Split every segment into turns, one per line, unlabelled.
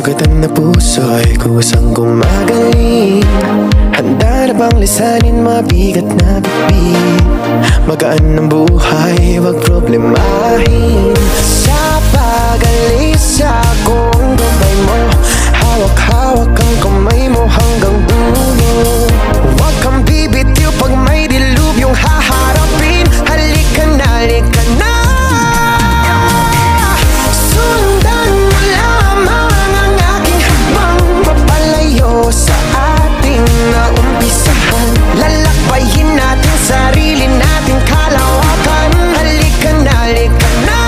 sugatan na puso'y kusang gumagaling. Handa na bang lisanin mabigat na bibig? Magaan ng buhay, wag problemahin. Sa pag-alis akong gabay mo, hawak-hawak ang kamay mo hanggang dulo. Huwag kang bibitiw pag may dilubyong haharapin. Halika na, halika na. Sundan mo lamang ang aking habang papalayo sa ating naumpisahan. Lalakbayin natin sarili nating kalawakan. Halika na, halika na.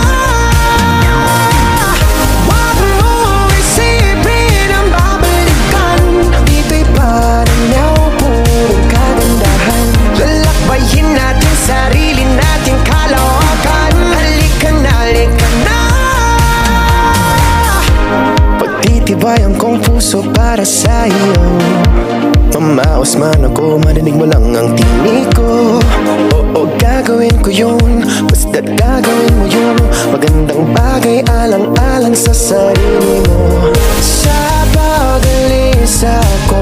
Huwag mo isipin ang babalikan. Dito'y paranaw, purong kagandahan. Lalakbayin natin sarili nating kalawakan. Halika na, halika na. Pagtitibayan kong puso para sa iyo. Mamaos man ako, marinig mo lang ang tinig ko. Oo, gagawin ko yun, basta't gagawin mo yun. Magandang bagay alang-alang sa sarili mo. Sa pag-alis ako